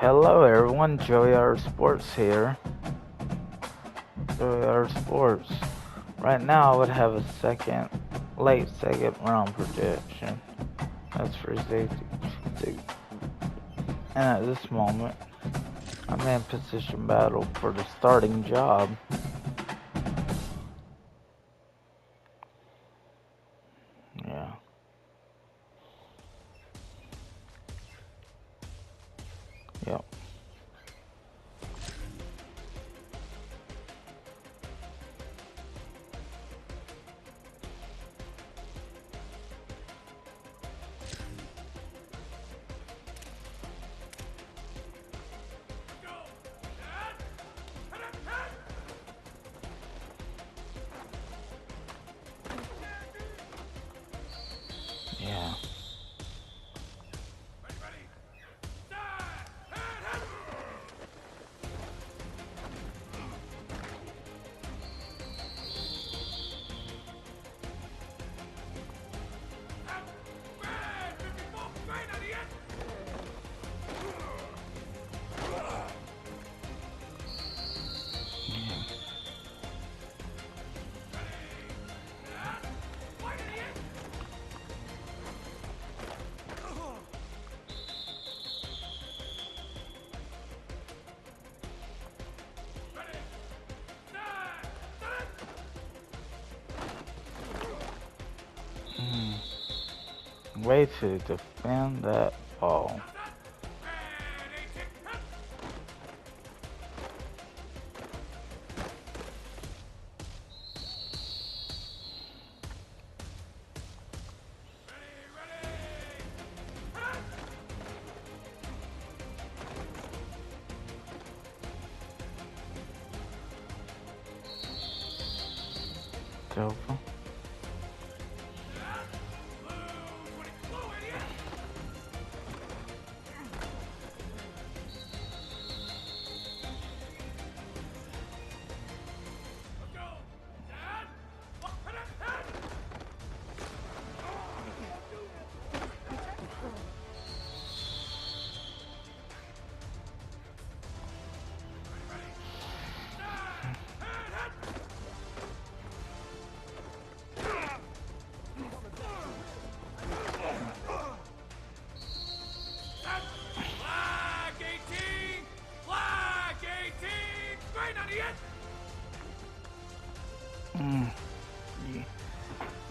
Hello everyone, Joey R Sports here. Joey R Sports. Right now I would have a late second round prediction. That's for safety. And at this moment, I'm in position battle for the starting job. Yeah. Yep. Yeah. Way to defend that ball. Over.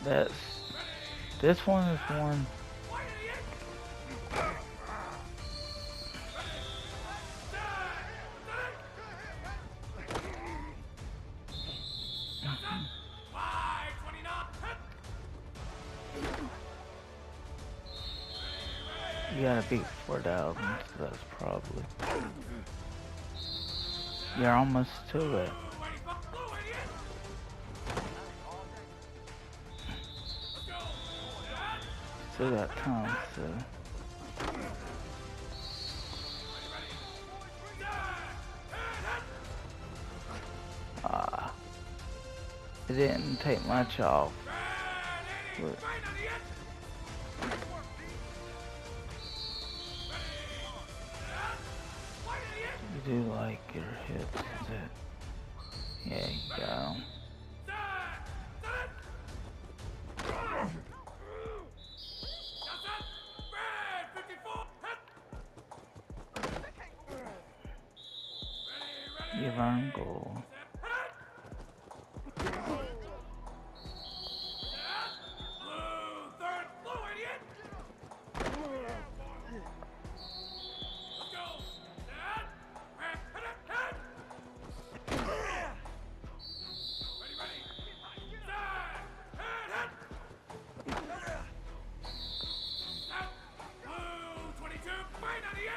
Yeah. This one is one. You gotta beat 4,000, so that's probably. You're almost to it. Still got time, so. It didn't take much off. But you do like your hits, yeah, you go. You've earned gold.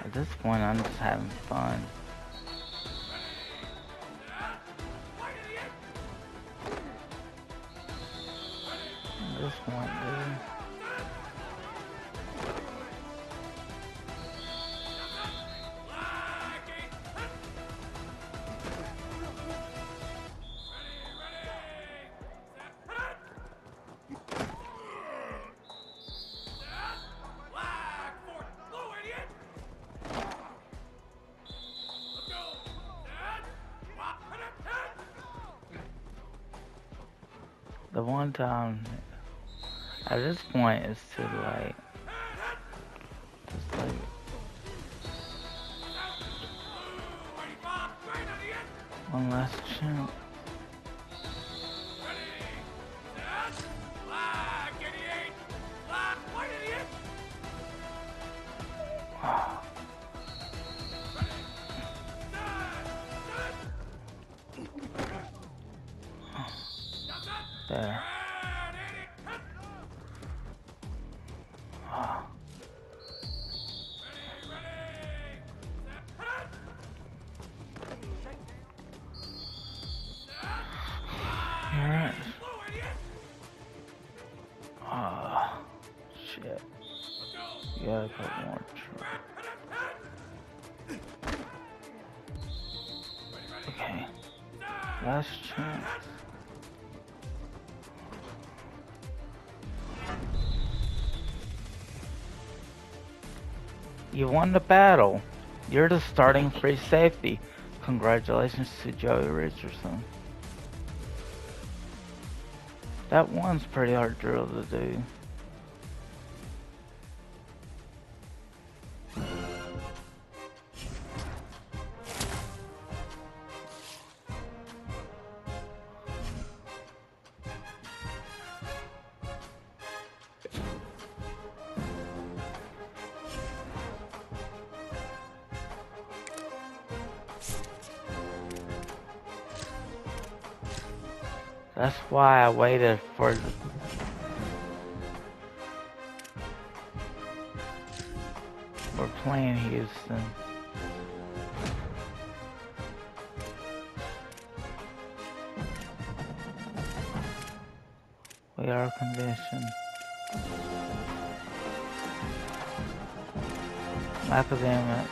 At this point, I'm just having fun. At this point, dude. The one time, at this point, it's too late. Just like, one last chance. There. Alright. Shit. You gotta put more truck. Okay. Last chance. You won the battle. You're the starting free safety. Congratulations to Joey Richardson. That one's pretty hard drill to do. That's why I waited for we're playing Houston. We are conditioned. Academics,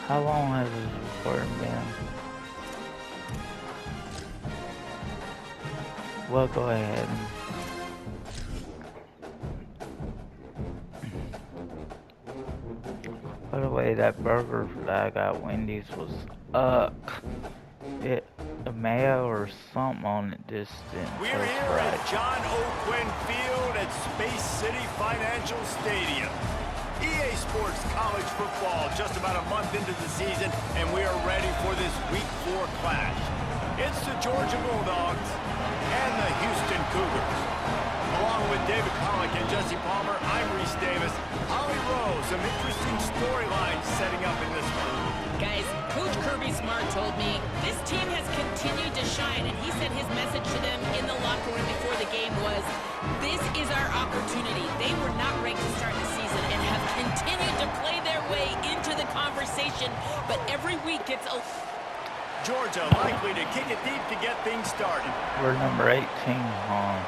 how long has this recording been? We'll go ahead and by the way, that burger that I got at Wendy's was it a mayo or something on it just didn't We're taste here right. at John O'Quinn Field at Space City Financial Stadium. EA Sports College Football just about a month into the season, and we are ready for this Week 4 clash. It's the Georgia Bulldogs and the Houston Cougars. Along with David Pollock and Jesse Palmer, I'm Reese Davis. Holly Rowe, some interesting storylines setting up in this one. Guys, Coach Kirby Smart told me this team has continued to shine, and he said his message to them in the locker room before the game was, this is our opportunity. They were not ranked to start the season and have continued to play their way into the conversation, but every week it's a... Georgia likely to kick it deep to get things started. We're number 18 on.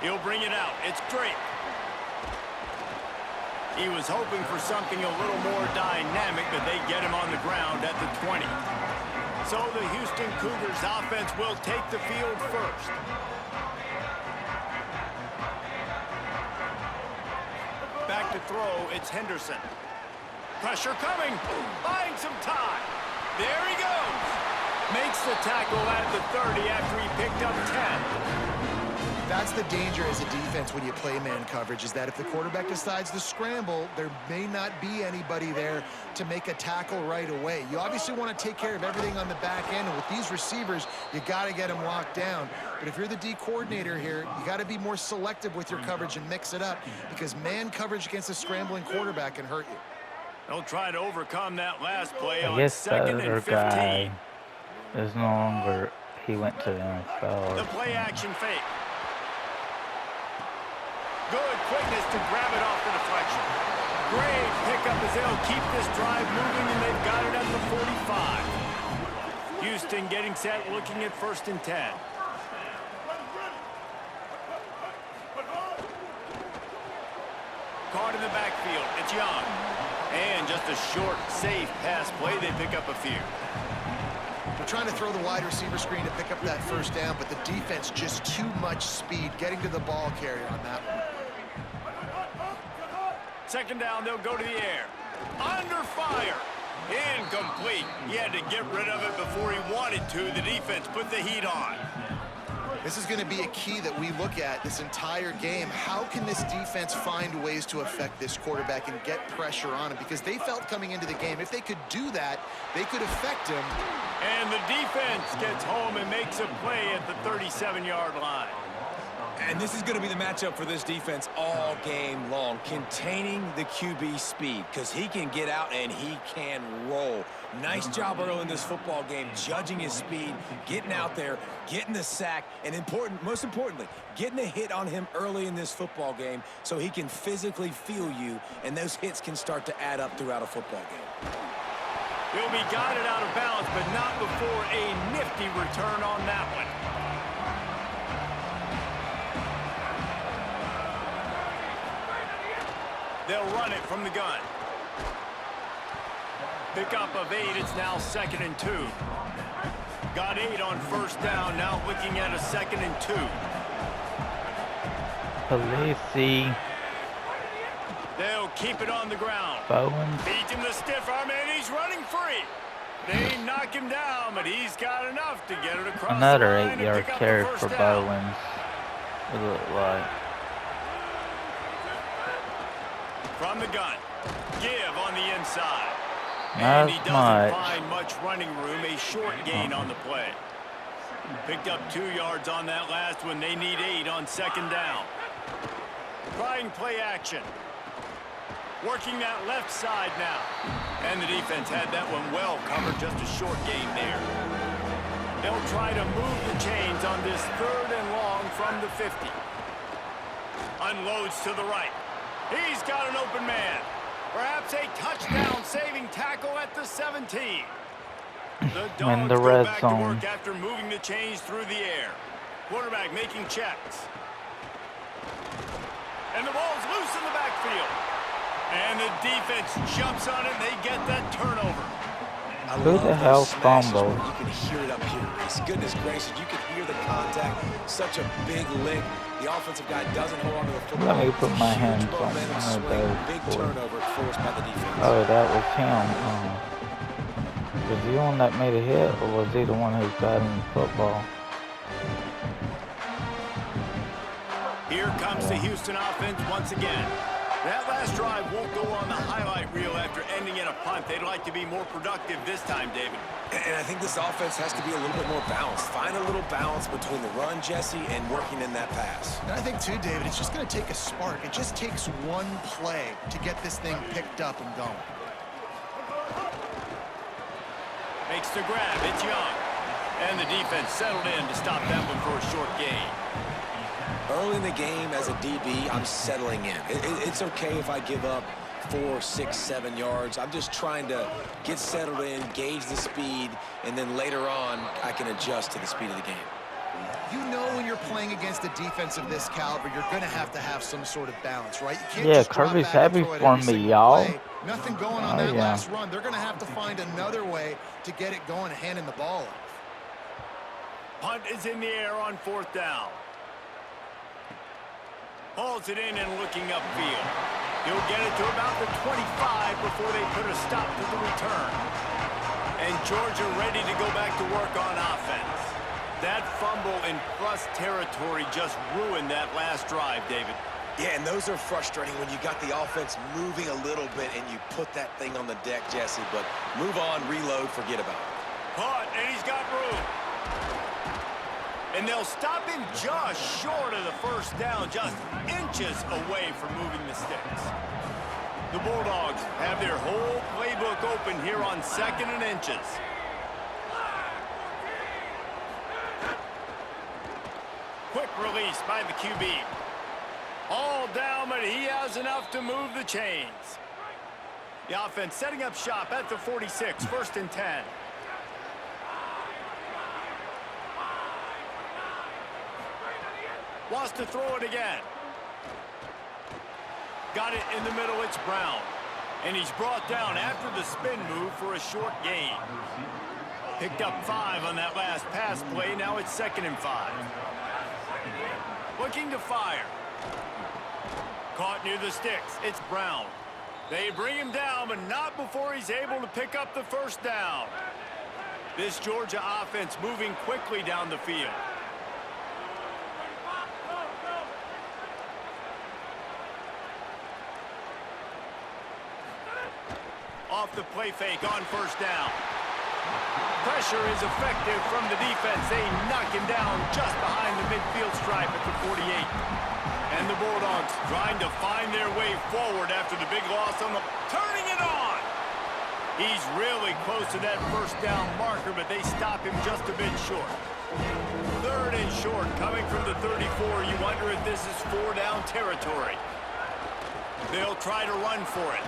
He'll bring it out. It's Drake. He was hoping for something a little more dynamic, but they get him on the ground at the 20. So the Houston Cougars offense will take the field first. Back to throw, it's Henderson. Pressure coming, buying some time. There he goes. Makes the tackle at the 30 after he picked up 10. That's the danger as a defense when you play man coverage, is that if the quarterback decides to scramble, there may not be anybody there to make a tackle right away. You obviously want to take care of everything on the back end, and with these receivers, you got to get them locked down. But if you're the D coordinator here, you got to be more selective with your coverage and mix it up, because man coverage against a scrambling quarterback can hurt you. They'll try to overcome that last play on I guess the 2nd other and 15. guy is no longer, he went to the NFL. The play action fake. Good quickness to grab it off the deflection. Great pickup as they'll keep this drive moving, and they've got it at the 45. Houston getting set, looking at 1st and 10. Caught in the backfield. It's Young. And just a short, safe pass play. They pick up a few. They're trying to throw the wide receiver screen to pick up that first down, but the defense just too much speed getting to the ball carrier on that one. Second down, they'll go to the air. Under fire. Incomplete. He had to get rid of it before he wanted to. The defense put the heat on. This is going to be a key that we look at this entire game. How can this defense find ways to affect this quarterback and get pressure on him? Because they felt coming into the game, if they could do that, they could affect him. And the defense gets home and makes a play at the 37-yard line. And this is going to be the matchup for this defense all game long, containing the QB speed, because he can get out and he can roll. Nice job early in this football game, judging his speed, getting out there, getting the sack, and most importantly, getting a hit on him early in this football game so he can physically feel you, and those hits can start to add up throughout a football game. He'll be guided out of bounds, but not before a nifty return on that one. They'll run it from the gun. Pickup of 8, it's now 2nd and 2. Got 8 on first down, now looking at a 2nd and 2. Khaleesi. They'll keep it on the ground. Bowen. Feeds him the stiff arm, and he's running free. They knock him down, but he's got enough to get it across Another the line 8-yard and pick up carry the first for down. Bowens. It looked like. From the gun. Give on the inside. Not And he doesn't much. find much running room. A short gain on the play. Picked up 2 yards on that last one. They need 8 on 2nd down. Trying play action. Working that left side now. And the defense had that one well covered. Just a short gain there. They'll try to move the chains on this 3rd and long from the 50. Unloads to the right. He's got an open man. Perhaps a touchdown-saving tackle at the 17. The Dogs the go red back zone. to work after moving the chains through the air. Quarterback making checks. And the ball's loose in the backfield. And the defense jumps on it, and they get that turnover. Who the hell fumbled? You can hear it up here. Goodness gracious, you can hear the contact. Such a big lick. The offensive guy doesn't hold on to the football. Let me put my Huge hands on momentum one of swing. those Big boys. turnover forced by the defense. Oh, that was him. Was he the one that made a hit, or was he the one who got him the football? Here comes the Houston offense once again. That last drive won't go on the highlight reel after ending in a punt. They'd like to be more productive this time, David. And I think this offense has to be a little bit more balanced. Find a little balance between the run, Jesse, and working in that pass. And I think, too, David, it's just going to take a spark. It just takes one play to get this thing picked up and going. Makes the grab. It's Young. And the defense settled in to stop that one for a short gain. Early in the game, as a DB, I'm settling in. It's okay if I give up 4, 6, 7 yards. I'm just trying to get settled in, gauge the speed, and then later on, I can adjust to the speed of the game. You know when you're playing against a defense of this caliber, you're going to have some sort of balance, right? You can't Yeah, just drop Kirby's back and heavy throw it for every me, single y'all. play. Nothing going on Oh, that yeah. last run. They're going to have to find another way to get it going and handing the ball off. Punt is in the air on 4th down. Hauls it in and looking upfield. He'll get it to about the 25 before they put a stop to the return. And Georgia ready to go back to work on offense. That fumble in plus territory just ruined that last drive, David. Yeah, and those are frustrating when you got the offense moving a little bit and you put that thing on the deck, Jesse. But move on, reload, forget about it. Caught, and he's got room. And they'll stop him just short of the first down, just inches away from moving the sticks. The Bulldogs have their whole playbook open here on 2nd and inches. Quick release by the QB. All down, but he has enough to move the chains. The offense setting up shop at the 46, 1st and 10. Wants to throw it again. Got it in the middle, it's Brown. And he's brought down after the spin move for a short gain. Picked up 5 on that last pass play. Now it's 2nd and 5. Looking to fire. Caught near the sticks. It's Brown. They bring him down, but not before he's able to pick up the first down. This Georgia offense moving quickly down the field. Off the play fake on first down. Pressure is effective from the defense. They knock him down just behind the midfield stripe at the 48. And the Bulldogs trying to find their way forward after the big loss on the... Turning it on! He's really close to that first down marker, but they stop him just a bit short. 3rd and short coming from the 34. You wonder if this is 4-down territory. They'll try to run for it.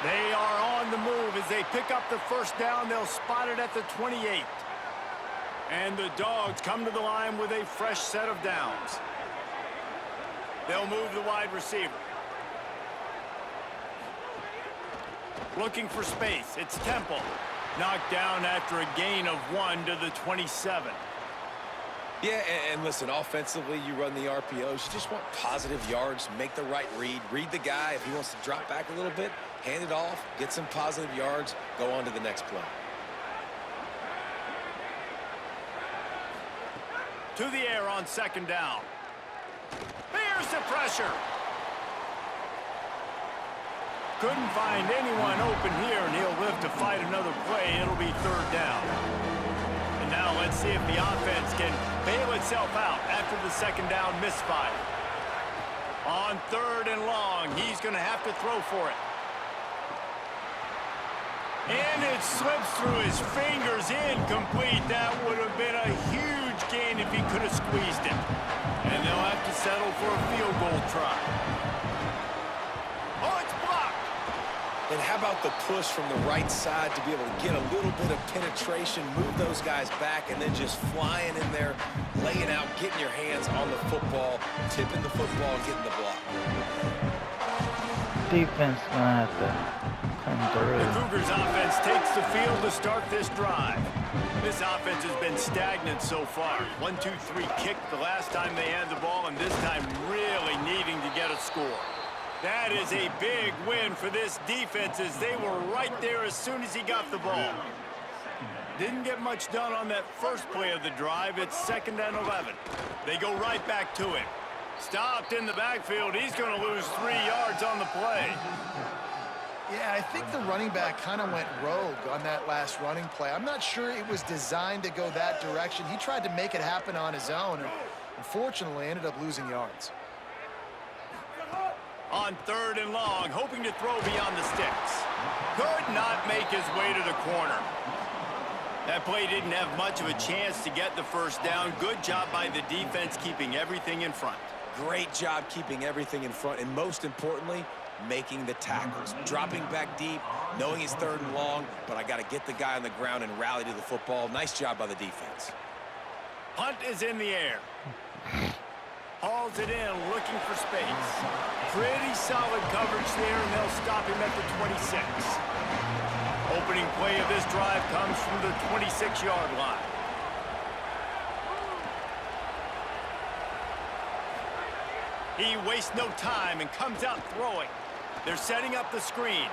They are on the move as they pick up the first down. They'll spot it at the 28. And the Dogs come to the line with a fresh set of downs. They'll move the wide receiver. Looking for space. It's Temple. Knocked down after a gain of 1 to the 27. Yeah, and listen, offensively, you run the RPOs. You just want positive yards, make the right read. Read the guy. If he wants to drop back a little bit, hand it off, get some positive yards, go on to the next play. To the air on 2nd down. There's the pressure. Couldn't find anyone open here, and he'll live to fight another play. It'll be 3rd down. And now let's see if the offense can bail itself out after the 2nd down misfire. On 3rd and long, he's going to have to throw for it. And it slips through his fingers, incomplete. That would have been a huge gain if he could have squeezed it. And they'll have to settle for a field goal try. Oh, it's blocked. And how about the push from the right side to be able to get a little bit of penetration, move those guys back, and then just flying in there, laying out, getting your hands on the football, tipping the football, and getting the block. Defense gonna have to come through. The Cougars offense takes the field to start this drive. This offense has been stagnant so far. 1-2-3 kick the last time they had the ball, and this time really needing to get a score. That is a big win for this defense as they were right there as soon as he got the ball. Didn't get much done on that first play of the drive. It's 2nd and 11. They go right back to him. Stopped in the backfield. He's going to lose 3 yards on the play. Yeah, I think the running back kind of went rogue on that last running play. I'm not sure it was designed to go that direction. He tried to make it happen on his own, and unfortunately ended up losing yards. On 3rd and long, hoping to throw beyond the sticks. Could not make his way to the corner. That play didn't have much of a chance to get the first down. Good job by the defense keeping everything in front. Great job keeping everything in front, and most importantly, making the tackles. Dropping back deep, knowing it's 3rd and long, but I got to get the guy on the ground and rally to the football. Nice job by the defense. Punt is in the air. Hauls it in, looking for space. Pretty solid coverage there, and they'll stop him at the 26. Opening play of this drive comes from the 26-yard line. He wastes no time and comes out throwing. They're setting up the screen.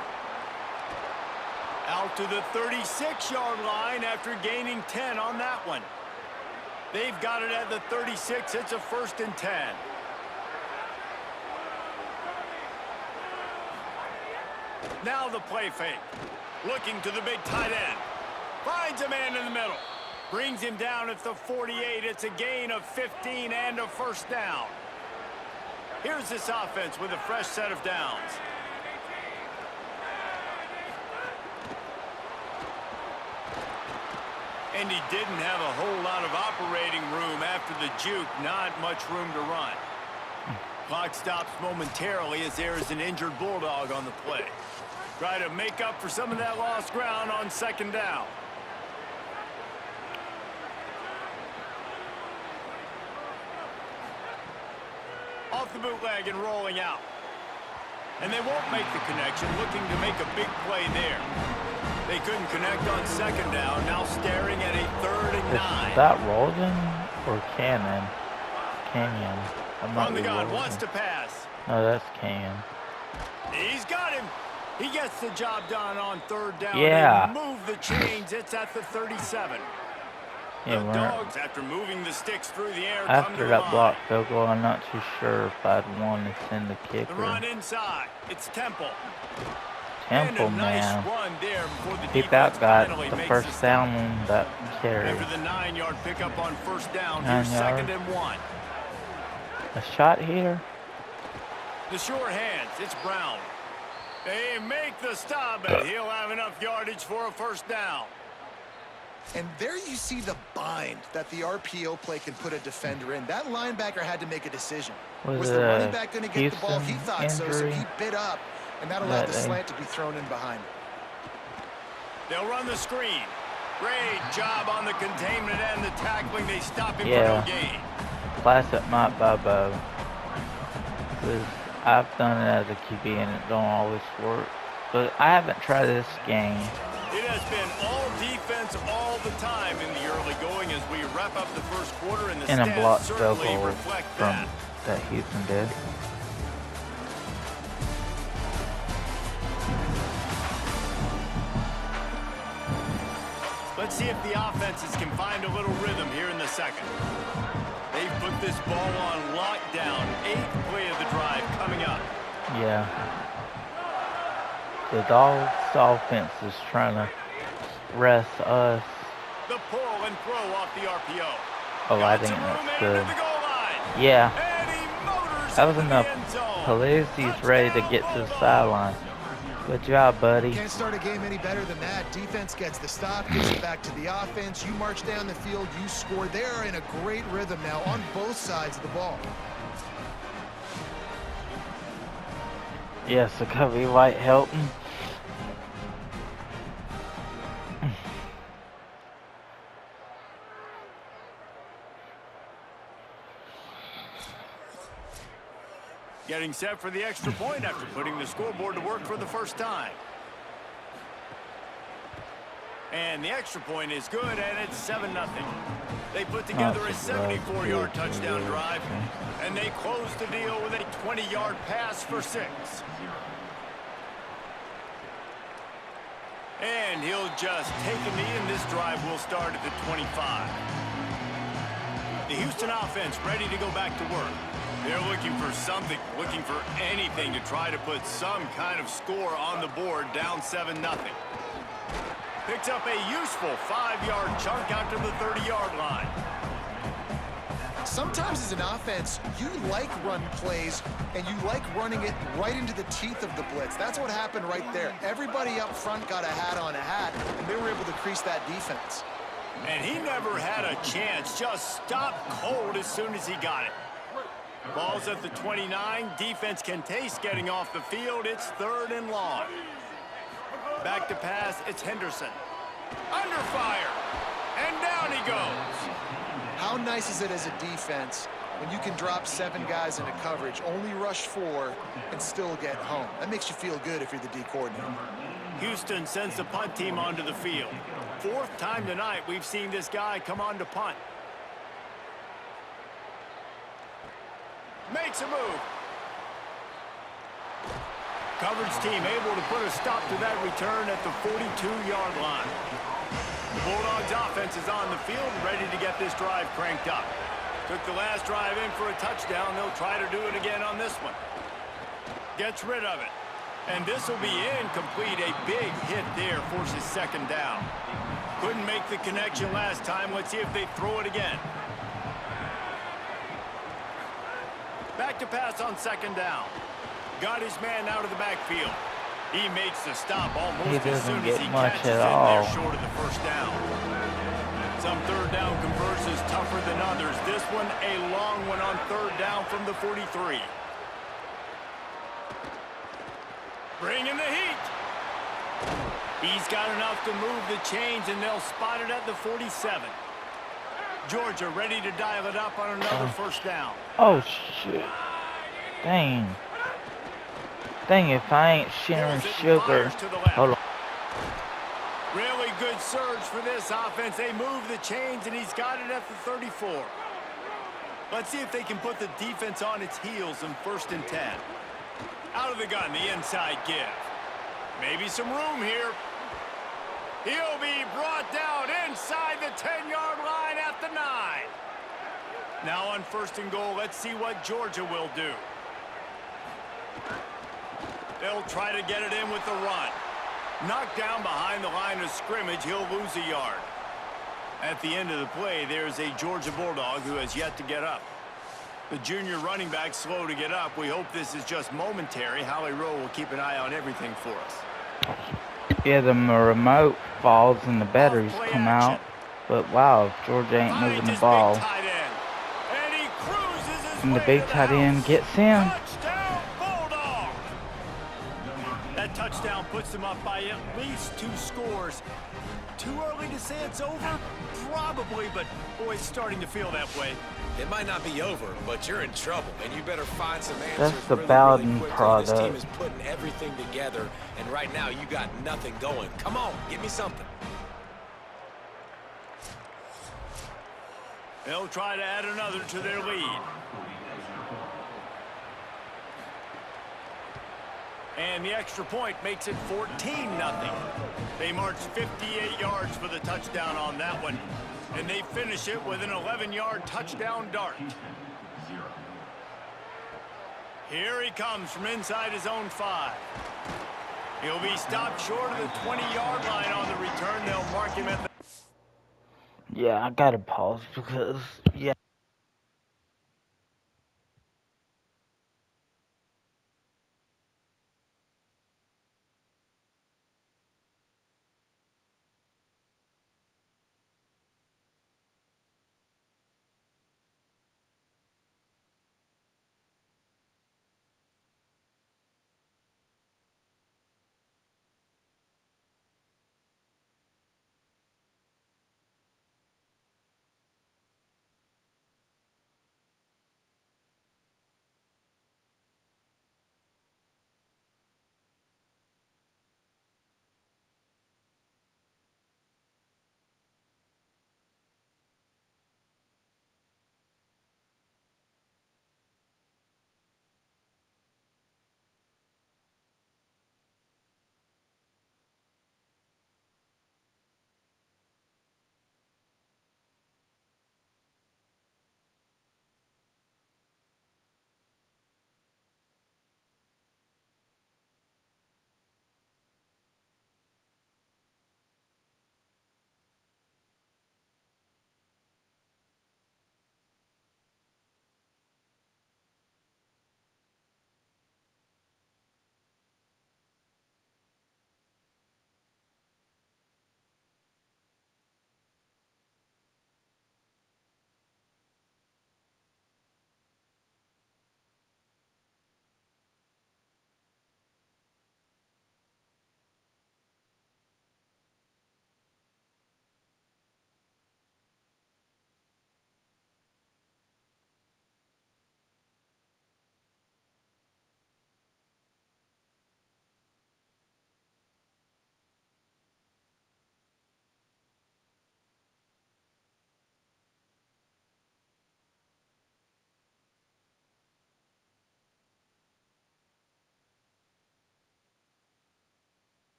Out to the 36-yard line after gaining 10 on that one. They've got it at the 36. It's a 1st and 10. Now the play fake. Looking to the big tight end. Finds a man in the middle. Brings him down at the 48. It's a gain of 15 and a 1st down. Here's this offense with a fresh set of downs. And he didn't have a whole lot of operating room after the juke. Not much room to run. Clock stops momentarily as there is an injured Bulldog on the play. Try to make up for some of that lost ground on 2nd down. Off the bootleg and rolling out. And they won't make the connection, looking to make a big play there. They couldn't connect on second down. Now staring at a 3rd and 9. Is that Rolden or Cannon? Canyon. That might On the be gun, Rolden. wants to pass. No, that's Canyon. He's got him. He gets the job done on 3rd down. Yeah. They move the chains. It's at the 37. Yeah, The we're Dogs, after moving the sticks through the air, come to after the that line. block field goal. I'm not too sure if I'd want to send the The run kicker. inside. It's Temple. Temple, And a nice man. run there before the He defense got finally the makes first the stop. down on that carry. After the 9-yard pickup on 1st down, 9 here's yard. 2nd and 1. A shot here. The sure hands. It's Brown. They make the stop, and he'll have enough yardage for a 1st down. And there you see the bind that the RPO play can put a defender in. That linebacker had to make a decision. Was it the running a back going to get the ball? He Houston thought so injury? he bit up, and that allowed the That, slant to be thrown in behind him. They'll run the screen. Great job on the containment and the tackling. They stop him Yeah. for no gain. Classic Mike Bobo. Because I've done it as a QB and it don't always work. But I haven't tried this game. It has been all defense all the time in the early going as we wrap up the 1st quarter, and the In a stats blocked field certainly goal reflect from that. that Houston did. Let's see if the offenses can find a little rhythm here in the 2nd. They've put this ball on lockdown. 8th play of the drive coming up. Yeah. The Dogs offense is trying to rest us. The pull and throw off the RPO. Oh, I Got think some room that's into good. the goal line. Yeah. And he motors That was into enough. the end zone. Pelisi's ready to get to the Touchdown, sideline. Good job, buddy. Can't start a game any better than that. Defense gets the stop, gets it back to the offense. You march down the field, you score. They're in a great rhythm now on both sides of the ball. Yes, the Covey White helping. Getting set for the extra point after putting the scoreboard to work for the 1st time. And the extra point is good, and it's 7-0. They put together a 74-yard touchdown drive, and they close the deal with a 20-yard pass for 6. And he'll just take a knee, and this drive will start at the 25. The Houston offense ready to go back to work. They're looking for something, looking for anything to try to put some kind of score on the board, down 7-0. Picks up a useful 5-yard chunk out to the 30-yard line. Sometimes as an offense, you like run plays, and you like running it right into the teeth of the blitz. That's what happened right there. Everybody up front got a hat on a hat, and they were able to crease that defense. And he never had a chance, just stopped cold as soon as he got it. Ball's at the 29. Defense can taste getting off the field. It's 3rd and long. Back to pass. It's Henderson. Under fire. And down he goes. How nice is it as a defense when you can drop 7 guys into coverage, only rush 4, and still get home? That makes you feel good if you're the D coordinator. Houston sends the punt team onto the field. 4th time tonight we've seen this guy come on to punt. Makes a move. Coverage team able to put a stop to that return at the 42-yard line. The Bulldogs offense is on the field, ready to get this drive cranked up. Took the last drive in for a touchdown. They'll try to do it again on this one. Gets rid of it. And this will be incomplete. A big hit there, forces 2nd down. Couldn't make the connection last time. Let's see if they throw it again. Back to pass on 2nd down. Got his man out of the backfield. He makes the stop almost as soon as he catches in there short of the 1st down. Some 3rd down conversions tougher than others. This one a long one on 3rd down from the 43. Bringing the heat. He's got enough to move the chains, and they'll spot it at the 47. Georgia ready to dial it up on another 1st down. Oh, shit. Dang. Dang, if I ain't sharing sugar. Hold on. good surge for this offense. They move the chains, and he's got it at the 34. Let's see if they can put the defense on its heels in 1st and 10. Out of the gun, the inside give. Maybe some room here. He'll be brought down inside the 10-yard line at the 9. Now on 1st and goal, let's see what Georgia will do. They'll try to get it in with the run. Knocked down behind the line of scrimmage, he'll lose a yard. At the end of the play, there's a Georgia Bulldog who has yet to get up. The junior running back slow to get up. We hope this is just momentary. Howie Rowe will keep an eye on everything for us. Yeah, the remote falls and the batteries come out. But wow, Georgia ain't moving the ball. And the big tight end gets him. That touchdown puts them up by at least 2 scores. Too early to say it's over? Probably, but boy, it's starting to feel that way. It might not be over, but you're in trouble, and you better find some answers. That's the really Bowden quickly. product. This team is putting everything together, and right now you got nothing going. Come on, give me something. They'll try to add another to their lead. And the extra point makes it 14-0. They march 58 yards for the touchdown on that one. And they finish it with an 11-yard touchdown dart. Here he comes from inside his own 5. He'll be stopped short of the 20-yard line on the return. They'll mark him at the... Yeah, I gotta pause because, yeah.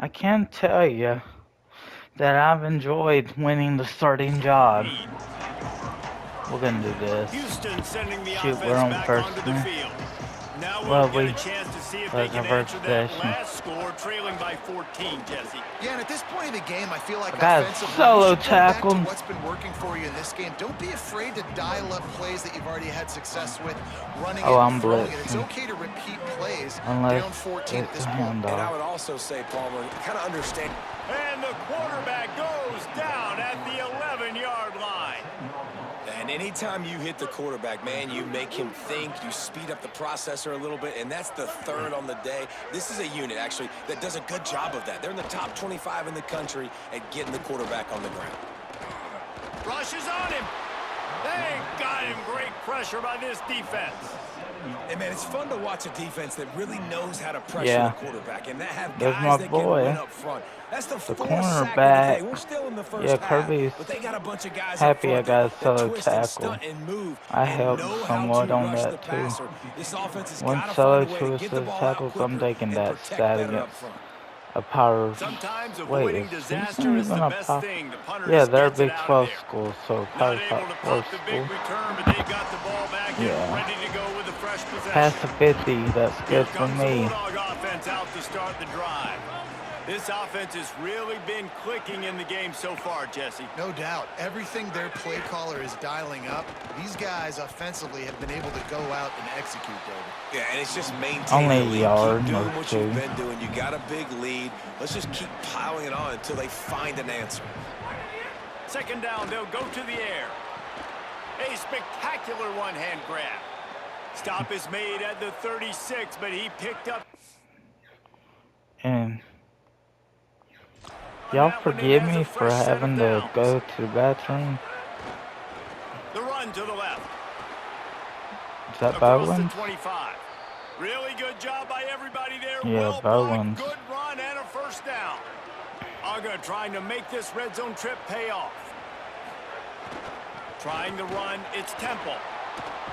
I can tell you that I've enjoyed winning the starting job. We're gonna do this. Houston sending the Shoot, we're offense on back first onto the now. field. Now we'll Well, get we a chance to see if like they can our answer that possession. last score, trailing by 14, Jesse. Yeah, and at this point in the game, I feel like I got offensively, solo you should go back tackled. to what's been working for you in this game. Don't be afraid to dial up plays that you've already had success with, running Oh, it I'm and throwing it. It's blitzing. okay to repeat plays Unless down 14 at it's this a point. And I handoff. would also say, Palmer, kind of understand. And the quarterback goes down at the 11-yard line. And anytime you hit the quarterback, man, you make him think, you speed up the processor a little bit, and that's the third on the day. This is a unit, actually, that does a good job of that. They're in the top 25 in the country at getting the quarterback on the ground. Rushes on him. They got him. Great pressure by this defense. And, man, it's fun to watch a defense that really knows how to pressure Yeah. the quarterback and that have There's guys my that boy. can win up front. That's the fourth sack of the cornerback. day. We're still in the first Yeah, half, Kirby's but they got a bunch of guys happy up I front got a that solo twist and tackle. stunt and move I and helped know how somewhat to on rush that the too. passer. This offense has One got to solo, find a way two to get the assist ball out tackles. I'm quicker taking and that protect stat better up against front. a power. Sometimes Wait, avoiding is disaster Houston is the even a best pop? thing. The punter Yeah, just they're a gets it Big out of 12 there. school, so Not probably able top to 4 pop the big school. return, but they've got the ball back in, Yeah. ready to go with a fresh possession. Past the 50, that's Here good for comes the me. Bulldog offense out to start the drive. This offense has really been clicking in the game so far, Jesse. No doubt. Everything their play caller is dialing up, these guys offensively have been able to go out and execute, David. Yeah, and it's just maintaining Only the a lead. yard Keep or doing what two. you've been doing. You got a big lead. Let's just keep piling it on until they find an answer. Second down, they'll go to the air. A spectacular one-hand grab. Stop is made at the 36, but he picked up. And y'all forgive me for having to go to the bathroom. The run to the left. Is that Across the Bowens? 25. Really good job by everybody there. Yeah, Well blocked, Bowens. good run and a first down. Uga trying to make this red zone trip pay off. Trying to run, it's Temple.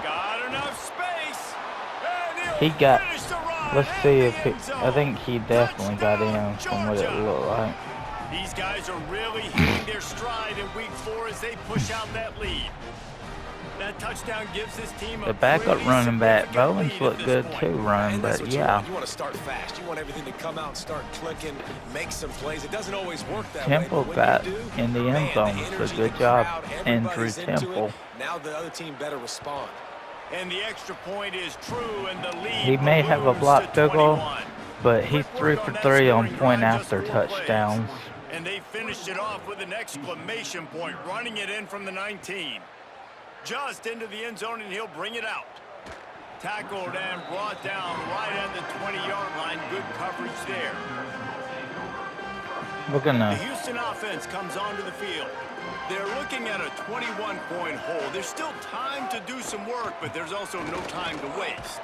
Got enough space. And He got. finish the run Let's in see the if he. end zone. I think he definitely got in from what it Georgia. looked like. These guys are really hitting their stride in week 4 as they push out that lead. That touchdown gives this team a The backup pretty running back, significant Bowens lead looked at good this too point. running, And that's but what you yeah. want. You want to start fast. You want everything to come out and start clicking, make some plays. It doesn't always work that Temple way. But got when you do, in the end man, zone, the so energy, good the job, crowd, Andrew everybody's into Temple. it. Now the other team better respond. And the extra point is true, and the lead He may have a balloons blocked to field goal, 21. but he Quick threw work for that 3 on scoring point drive, just after 4 plays. touchdowns. And they finished it off with an exclamation point, running it in from the 19. Just into the end zone, and he'll bring it out. Tackled and brought down right at the 20-yard line. Good coverage there. We're The gonna. Houston offense comes onto the field. They're looking at a 21-point hole. There's still time to do some work, but there's also no time to waste.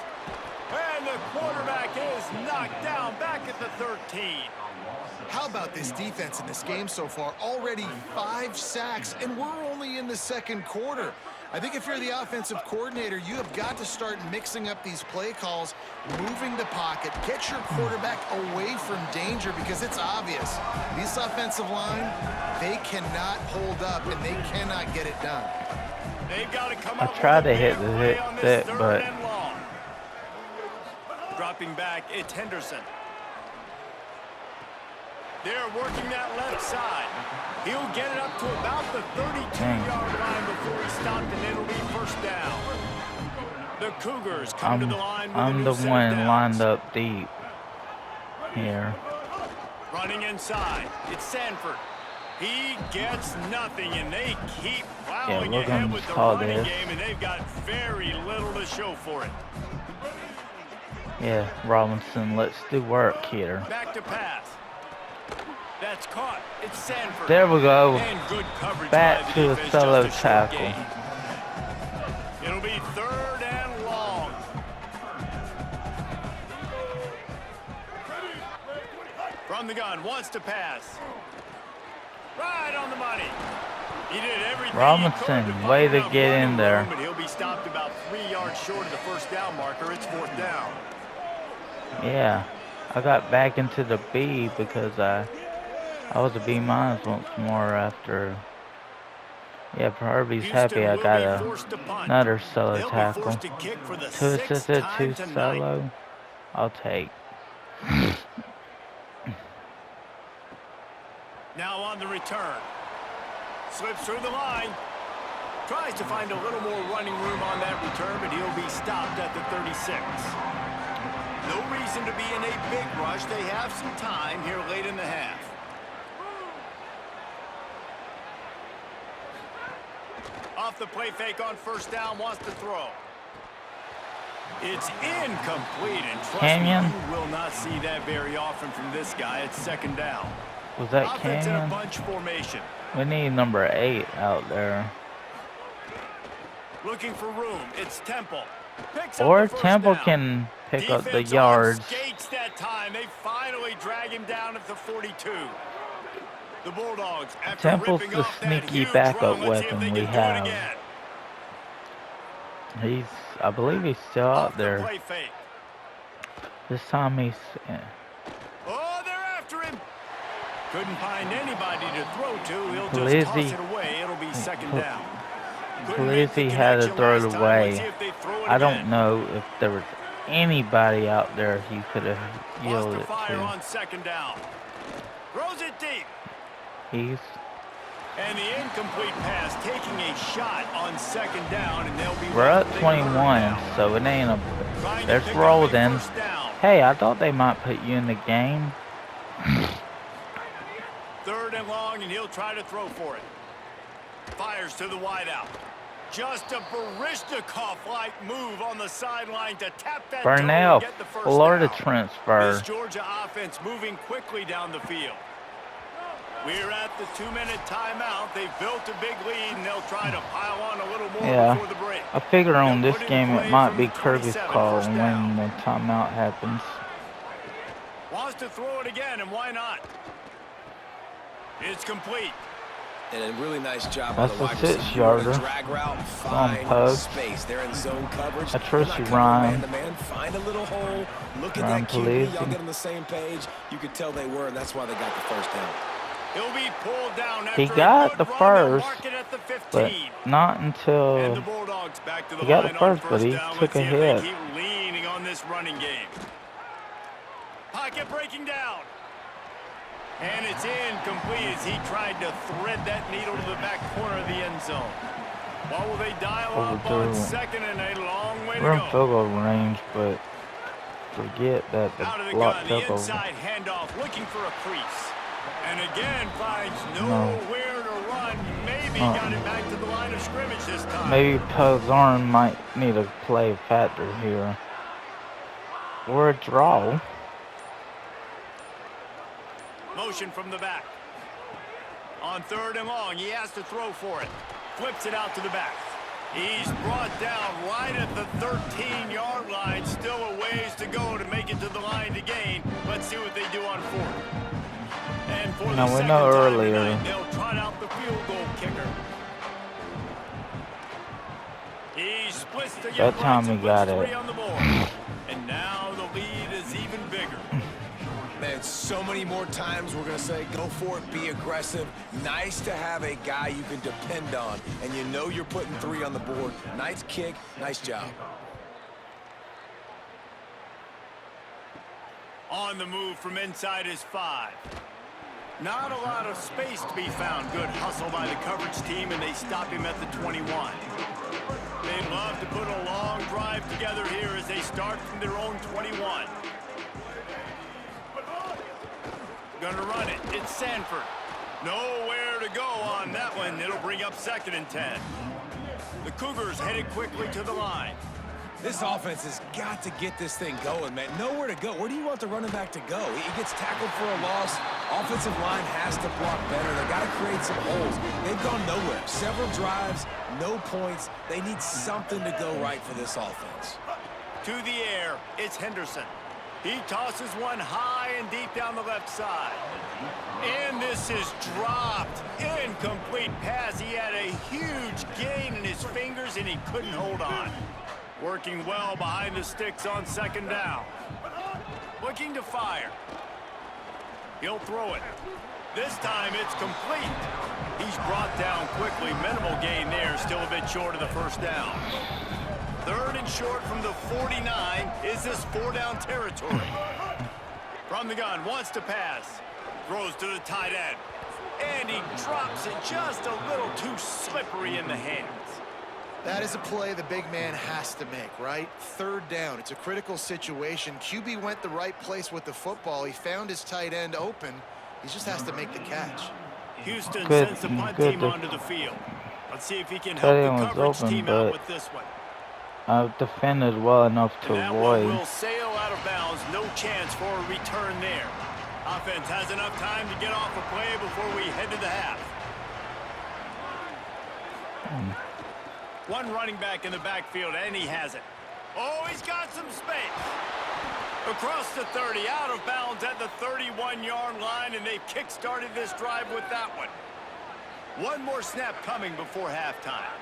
And the quarterback is knocked down back at the 13. How about this defense in this game so far? Already 5 sacks, and we're only in the second quarter. I think if you're the offensive coordinator, you have got to start mixing up these play calls, moving the pocket, get your quarterback away from danger, because it's obvious. This offensive line, they cannot hold up, and they cannot get it done. They've got to come I up tried with a to hit big the play hit on this stick, third but- and long. Dropping back, it's Henderson. They're working that left side. He'll get it up to about the 32-yard line before he stopped, and it'll be first down. The Cougars come to the line with a I'm new the set of one downs. lined up deep here. Running inside, it's Sanford. He gets nothing, and they keep plowing we're ahead gonna with the call running this. game, and they've got very little to show for it. Yeah, Robinson, let's do work here. Back to pass. That's caught. It's Sanford. There we go. And good coverage Back by the to a defense, solo just a short tackle. gain. It'll be third and long. From the gun, wants to pass. Right on the money. He did everything Robinson, he could to way find to enough get running in there. room, but he'll be stopped about 3 yards short of the first down marker. It's fourth down. Yeah. I got back into the B because I was a B minus once more after. Yeah, Herbie's happy Houston I will got be forced to punt. another solo They'll be tackle. forced to kick for the 2 sixth assisted, 2 time tonight. solo. I'll take. Now on the return. Slips through the line. Tries to find a little more running room on that return, but he'll be stopped at the 36. No reason to be in a big rush. They have some time here late in the half. Off the play fake on first down, wants to throw. It's incomplete, and trust me, you will not see that very often from this guy. It's second down. Was that Offense in a Canyon? bunch formation. We need number 8 out there. Looking for room. It's Temple. Or Temple can pick up the yards. Skates that time. They finally drag him down at the 42. The Bulldogs, after Temple's ripping the off that sneaky huge backup run, let's see if weapon they we can do it have. again. I believe he's still out Off the there. play fake. This time he's. Oh, they're after him. Couldn't find anybody to throw to. He'll Please, just toss it away. It'll be second down. Please, he had to throw it away. I don't know if there was anybody out there he could have yielded Lost fire to. on second down. Throws it deep. And the incomplete pass, taking a shot on second down, and they'll be. We're at 21, so it ain't a. There's Rolden. Hey, I thought they might put you in the game. Third and long, and he'll try to throw for it. Fires to the wideout. Just a Barishnikov-like move on the sideline to tap that Burnell, and get the first Florida down. transfer. This Georgia offense moving quickly down the field. We're at the 2-minute timeout. They've built a big lead, and they'll try to pile on a little more before the break. I figure on They'll this put in game it play might from be the Kirby's 27, call first when down. the timeout happens. Wants to throw it again, and why not? It's complete. And a really nice job by the That's a wide receiver. 6-yarder. Drag route, find post. space. They're in zone coverage. I trust They're you, not covering Ryan. man-to-man. Find a little hole. Look at Ryan that QB. Y'all Palese. get on the same page. You could tell they were, and that's why they got the first down. He'll be pulled down after He got a the good run. first, Mark it at the 15. but not And until the Bulldogs back to the he got line the on first, but he down. took Let's a see if they hit. keep leaning on this running game. Pocket breaking down. And it's incomplete as he tried to thread that needle to the back corner of the end zone. What will they dial up on second and a long way to we're in go? field goal range, but forget that Out of the the block gun, the took over. inside handoff, looking for a crease. And again finds nowhere to run. Maybe got it back to the line of scrimmage this time. Maybe Pozarn might need to play a factor here. Or a draw. Motion from the back. On third and long, he has to throw for it. Flips it out to the back. He's brought down right at the 13-yard line. Still a ways to go to make it to the line to gain. Let's see what they do on fourth. And for the second time tonight, they'll trot out the field goal kicker. He splits the That time he got it. on the board. And now the lead is even bigger. Man, so many more times we're going to say, go for it, be aggressive. Nice to have a guy you can depend on, and you know you're putting 3 on the board. Nice kick, nice job. On the move from inside his 5. Not a lot of space to be found. Good hustle by the coverage team, and they stop him at the 21. They'd love to put a long drive together here as they start from their own 21. Gonna run it. It's Sanford. Nowhere to go on that one. It'll bring up second and 10. The Cougars headed quickly to the line. This offense has got to get this thing going, man. Nowhere to go. Where do you want the running back to go? He gets tackled for a loss. Offensive line has to block better. They got to create some holes. They've gone nowhere. Several drives, no points. They need something to go right for this offense. To the air, it's Henderson. He tosses one high and deep down the left side. And this is dropped. Incomplete pass. He had a huge gain in his fingers, and he couldn't hold on. Working well behind the sticks on second down. Looking to fire. He'll throw it. This time it's complete. He's brought down quickly. Minimal gain there. Still a bit short of the first down. 3rd and short from the 49. Is this 4-down territory? From the gun, wants to pass. Throws to the tight end. And he drops it just a little too slippery in the hands. That is a play the big man has to make, right? 3rd down. It's a critical situation. QB went the right place with the football. He found his tight end open. He just has to make the catch. Houston sends the punt team onto the field. Let's see if he can help the coverage team out with this one. I've defended well enough to avoid. That one will sail out of bounds. No chance for a return there. Offense has enough time to get off a play before we head to the half. One running back in the backfield, and he has it. Oh, he's got some space. Across the 30, out of bounds at the 31-yard line, and they've kick-started this drive with that one. One more snap coming before halftime.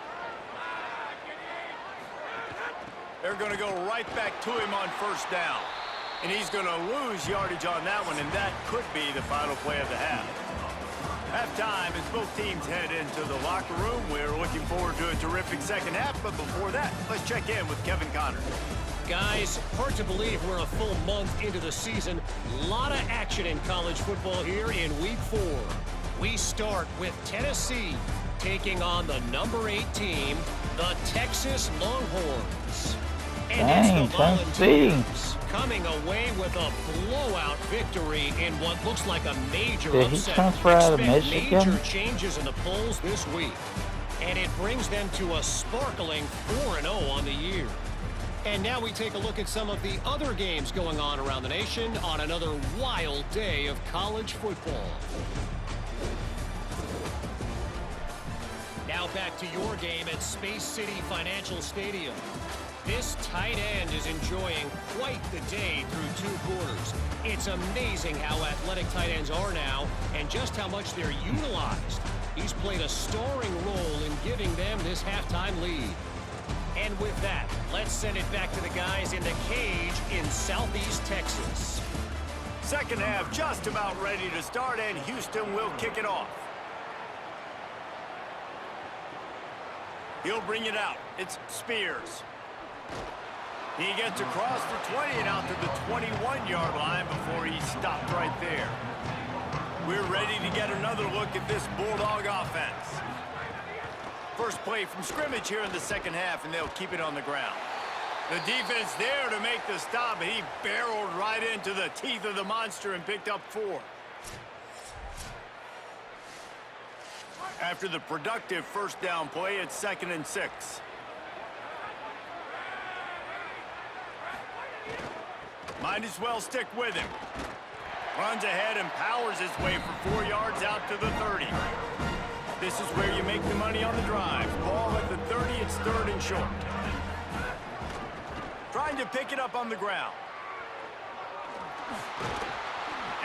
They're going to go right back to him on 1st down. And he's going to lose yardage on that one, and that could be the final play of the half. Halftime as both teams head into the locker room. We're looking forward to a terrific second half, but before that, let's check in with Kevin Connors. Guys, hard to believe we're a full month into the season. A lot of action in college football here in Week 4. We start with Tennessee taking on the number 8 team, the Texas Longhorns. And Dang, it's the Volunteers Tennessee coming away with a blowout victory in what looks like a major Did he upset. transfer out of Expect Michigan? major changes in the polls this week. And it brings them to a sparkling 4-0 on the year. And now we take a look at some of the other games going on around the nation on another wild day of college football. Now back to your game at Space City Financial Stadium. This tight end is enjoying quite the day through 2 quarters. It's amazing how athletic tight ends are now and just how much they're utilized. He's played a starring role in giving them this halftime lead. And with that, let's send it back to the guys in the cage in Southeast Texas. Second half just about ready to start, and Houston will kick it off. He'll bring it out. It's Spears. He gets across the 20 and out to the 21-yard line before he's stopped right there. We're ready to get another look at this Bulldog offense. First play from scrimmage here in the second half, and they'll keep it on the ground. The defense there to make the stop, and he barreled right into the teeth of the monster and picked up 4. After the productive first down play, it's 2nd and 6. Might as well stick with him. Runs ahead and powers his way for 4 yards out to the 30. This is where you make the money on the drive. Ball at the 30, it's 3rd and short. Trying to pick it up on the ground.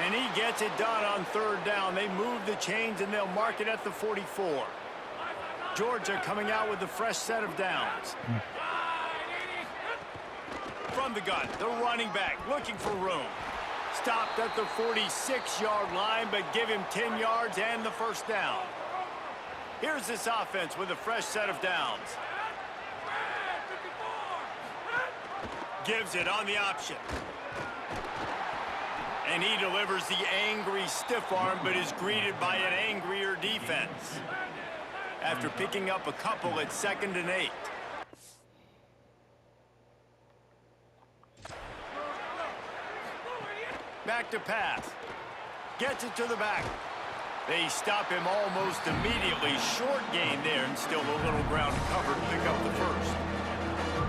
And he gets it done on 3rd down. They move the chains and they'll mark it at the 44. Georgia coming out with a fresh set of downs. From the gun, the running back looking for room. Stopped at the 46-yard line, but give him 10 yards and the first down. Here's this offense with a fresh set of downs. Gives it on the option. And he delivers the angry stiff arm, but is greeted by an angrier defense. After picking up a couple, it's 2nd and 8. Back to pass. Gets it to the back. They stop him almost immediately. Short gain there, and still a little ground to cover to pick up the first.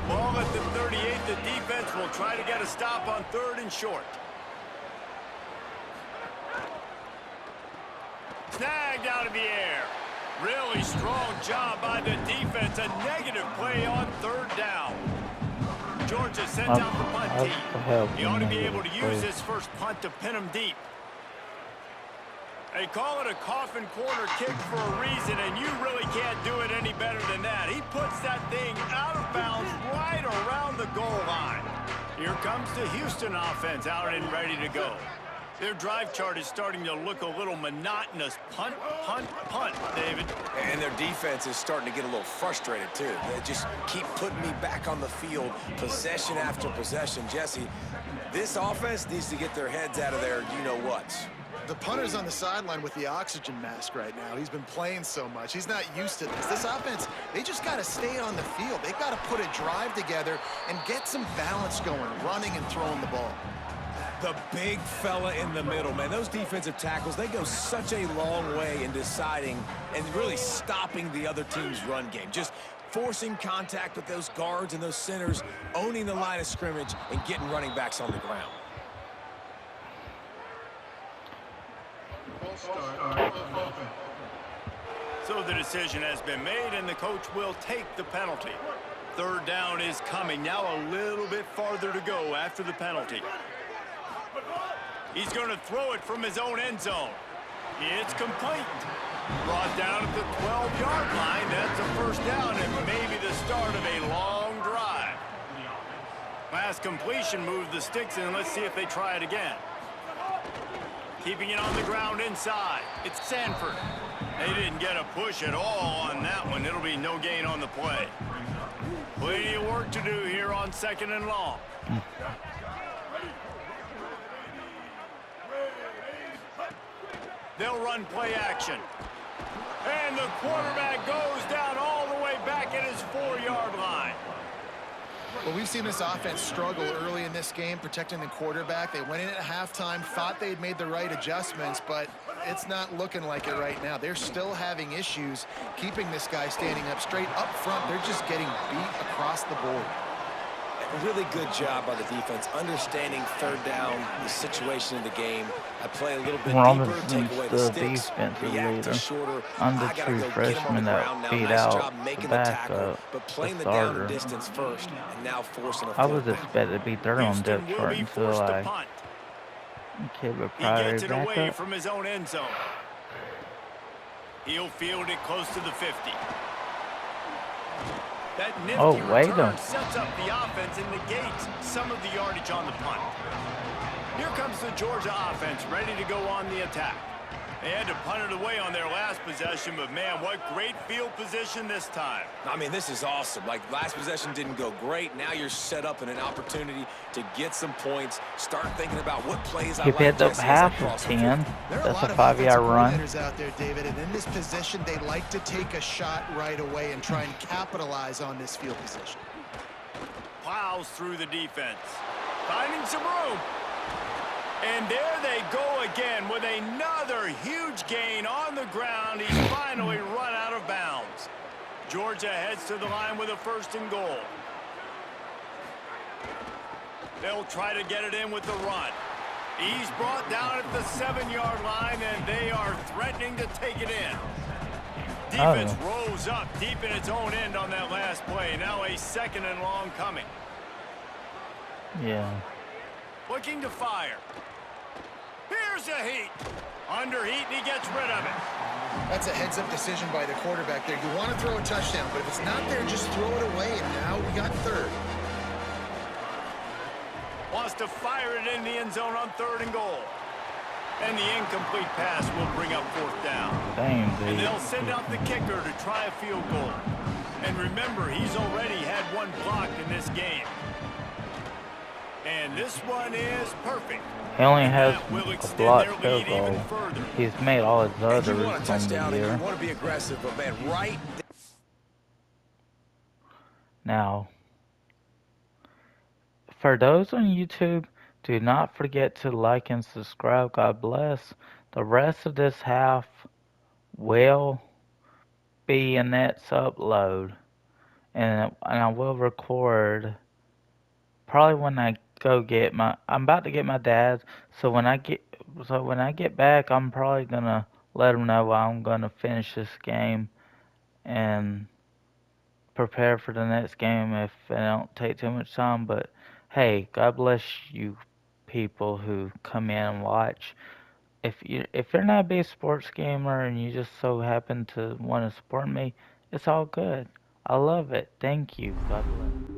Ball at the 38. The defense will try to get a stop on 3rd and short. Snagged out of the air. Really strong job by the defense. A negative play on 3rd down. Georgia sends out the punt team. He ought to be able to use this first punt to pin him deep. They call it a coffin corner kick for a reason, and you really can't do it any better than that. He puts that thing out of bounds right around the goal line. Here comes the Houston offense out and ready to go. Their drive chart is starting to look a little monotonous. Punt, punt, punt, David. And their defense is starting to get a little frustrated, too. They just keep putting me back on the field, possession after possession. Jesse, this offense needs to get their heads out of their you-know-whats. The punter's on the sideline with the oxygen mask right now. He's been playing so much. He's not used to this. This offense, they just got to stay on the field. They've got to put a drive together and get some balance going, running and throwing the ball. The big fella in the middle, man. Those defensive tackles, they go such a long way in deciding and really stopping the other team's run game. Just forcing contact with those guards and those centers, owning the line of scrimmage, and getting running backs on the ground. So the decision has been made, and the coach will take the penalty. Third down is coming. Now a little bit farther to go after the penalty. He's going to throw it from his own end zone. It's complete. Brought down at the 12-yard line. That's a first down and maybe the start of a long drive. Last completion moved the sticks in. Let's see if they try it again. Keeping it on the ground inside. It's Sanford. They didn't get a push at all on that one. It'll be no gain on the play. Plenty of work to do here on 2nd and long. They'll run play action. And the quarterback goes down all the way back at his 4-yard line. Well, we've seen this offense struggle early in this game, protecting the quarterback. They went in at halftime, thought they'd made the right adjustments, but it's not looking like it right now. They're still having issues keeping this guy standing up straight up front. They're just getting beat across the board. Really good job by the defense, understanding third down, the situation in the game. I play a little bit deeper, take away the sticks, react to shorter. I'm the I gotta true go get him on freshman the that ground now. beat Nice out job the making the tackle, backup, but playing the the down starter. and distance first, and now forcing a I was fullback. expected to be third on Houston depth will chart be until forced to I punt. came a He prior gets it away backup. from his own end zone. He'll field it close to the 50. That nifty return sets up the offense and negates some of the yardage on the punt. Here comes the Georgia offense ready to go on the attack. They had to punt it away on their last possession, but man, what great field position this time. I mean, this is awesome. Like, last possession didn't go great. Now you're set up in an opportunity to get some points, start thinking about what plays I He like. picked up Jesse, half of 10. There are That's a lot a of 5-yard run. offensive coordinators out there, David, and in this position, they like to take a shot right away and try and capitalize on this field position. Plows through the defense, finding some room. And there they go again with another huge gain on the ground. He's finally run out of bounds. Georgia heads to the line with a 1st and goal. They'll try to get it in with the run. He's brought down at the 7-yard line, and they are threatening to take it in. Defense rose up deep in its own end on that last play. Now a 2nd and long coming. Yeah. Looking to fire. Here's a heat. Under heat, and he gets rid of it. That's a heads-up decision by the quarterback there. You want to throw a touchdown, but if it's not there, just throw it away, and now we got 3rd. Wants to fire it in the end zone on 3rd and goal. And the incomplete pass will bring up 4th down. Dang, dude. And they'll send out the kicker to try a field goal. And remember, he's already had one blocked in this game. And this one is perfect. He only has will a extend blocked their field lead even goal. further. He's made all his And you others want a from touchdown the and year. you want to be aggressive, but man, right Now, for those on YouTube, do not forget to like and subscribe. God bless. The rest of this half will be in its upload, and I will record probably when I go get my. I'm about to get my dad, so when I get back, I'm probably gonna let him know I'm gonna finish this game and prepare for the next game if it don't take too much time. But hey, God bless you people who come in and watch. If you're not a big sports gamer and you just so happen to want to support me, it's all good. I love it. Thank you. God bless.